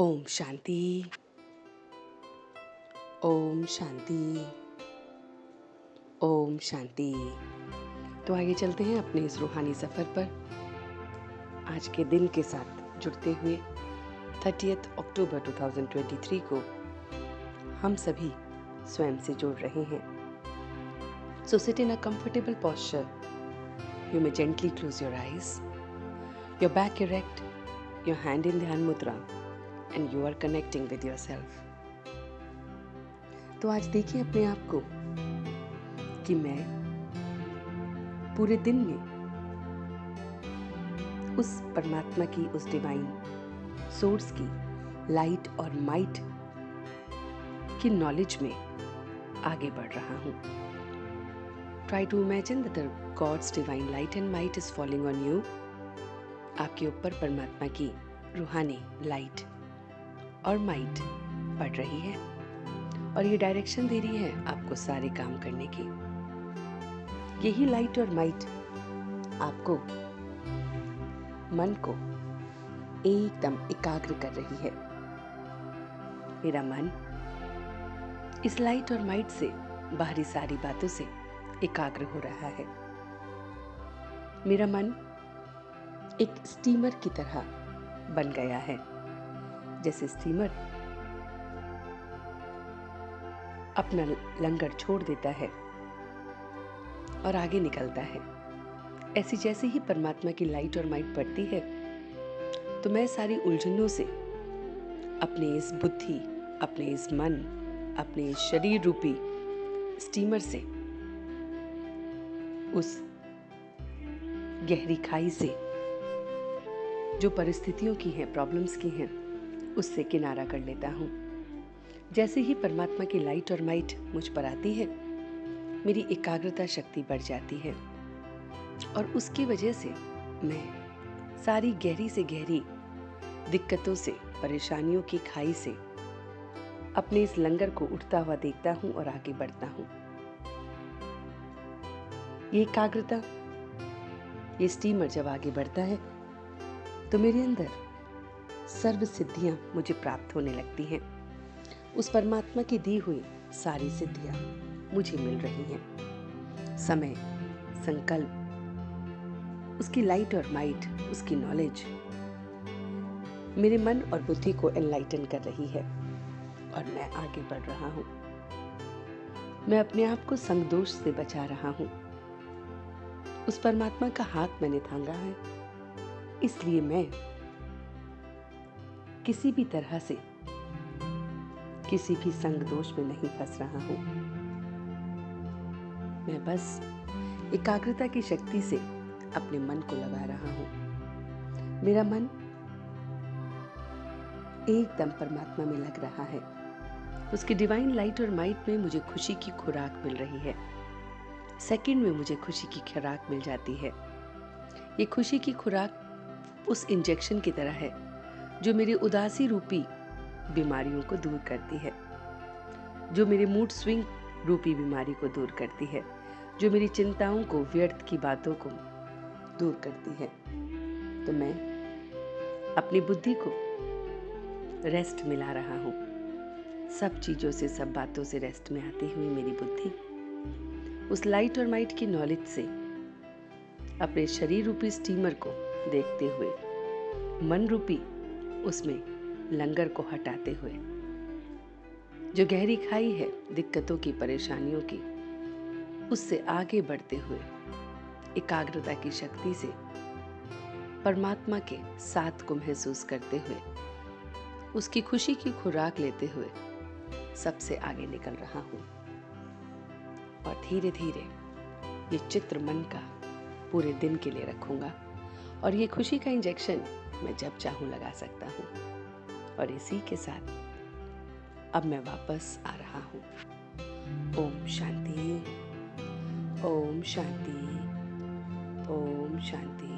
ओम शांति। ओम शांति। ओम शांति। तो आगे चलते हैं अपने इस रूहानी सफ़र पर, आज के दिन के साथ जुड़ते हुए 30 अक्टूबर 2023 को हम सभी स्वयं से जुड़ रहे हैं। So sit in a comfortable posture. You may gently close your eyes, your back erect, your hand in Dhyan Mudra, and you are connecting with yourself. तो आज देखिए अपने आप को कि मैं पूरे दिन में उस परमात्मा की, उस डिवाइन सोर्स की लाइट और माइट की नॉलेज में आगे बढ़ रहा हूँ। Try to imagine that the God's divine light and might is falling on you. आपके ऊपर परमात्मा की रूहानी लाइट और माइट पड़ रही है और ये डायरेक्शन दे रही है आपको सारे काम करने की। यही लाइट और माइट आपको, मन को एकदम एकाग्र कर रही है। मेरा मन इस लाइट और माइट से, बाहरी सारी बातों से एकाग्र हो रहा है। मेरा मन एक स्टीमर की तरह बन गया है। जैसे स्टीमर अपना लंगर छोड़ देता है और आगे निकलता है, ऐसी जैसे ही परमात्मा की लाइट और माइट पड़ती है तो मैं सारी उलझनों से, अपने इस बुद्धि, अपने इस मन, अपने इस शरीर रूपी स्टीमर से, उस गहरी खाई से जो परिस्थितियों की हैं, प्रॉब्लम्स की हैं, उससे किनारा कर लेता हूँ। जैसे ही परमात्मा की लाइट और माइट मुझ पर आती है, मेरी एकाग्रता शक्ति बढ़ जाती है और उसकी वजह से मैं सारी गहरी से गहरी दिक्कतों से, परेशानियों की खाई से अपने इस लंगर को उठता हुआ देखता हूँ और आगे बढ़ता हूँ। ये एकाग्रता, ये स्टीमर जब आगे बढ़ता है तो मेरे अंदर सर्व सिद्धियां मुझे प्राप्त होने लगती हैं। उस परमात्मा की दी हुई सारी सिद्धियां मुझे मिल रही हैं। समय, संकल्प, उसकी लाइट और माइट, उसकी नॉलेज मेरे मन और बुद्धि को एनलाइटन कर रही है और मैं आगे बढ़ रहा हूँ। मैं अपने आप को संगदोष से बचा रहा हूँ। उस परमात्मा का हाथ मैंने थामा है, इसलिए मैं किसी भी तरह से किसी भी संग दोष में नहीं फंस रहा हूं। मैं बस एकाग्रता की शक्ति से अपने मन को लगा रहा हूं। मेरा मन एकदम परमात्मा में लग रहा है। उसकी डिवाइन लाइट और माइट में मुझे खुशी की खुराक मिल रही है। सेकंड में मुझे खुशी की खुराक मिल जाती है। ये खुशी की खुराक उस इंजेक्शन की तरह है जो मेरी उदासी रूपी बीमारियों को दूर करती है, जो मेरे मूड स्विंग रूपी बीमारी को दूर करती है, जो मेरी चिंताओं को, व्यर्थ की बातों को दूर करती है। तो मैं अपनी बुद्धि को रेस्ट मिला रहा हूँ। सब चीजों से, सब बातों से रेस्ट में आती हुई मेरी बुद्धि उस लाइट और माइट की नॉलेज से अपने शरीर रूपी स्टीमर को देखते हुए, मन रूपी उसमें लंगर को हटाते हुए, जो गहरी खाई है दिक्कतों की, परेशानियों की, उससे आगे बढ़ते हुए एकाग्रता की शक्ति से परमात्मा के साथ को महसूस करते हुए, उसकी खुशी की खुराक लेते हुए सबसे आगे निकल रहा हूँ। और धीरे धीरे ये चित्र मन का पूरे दिन के लिए रखूंगा और ये खुशी का इंजेक्शन मैं जब चाहूं लगा सकता हूँ। और इसी के साथ अब मैं वापस आ रहा हूँ। ओम शांति। ओम शांति। ओम शांति।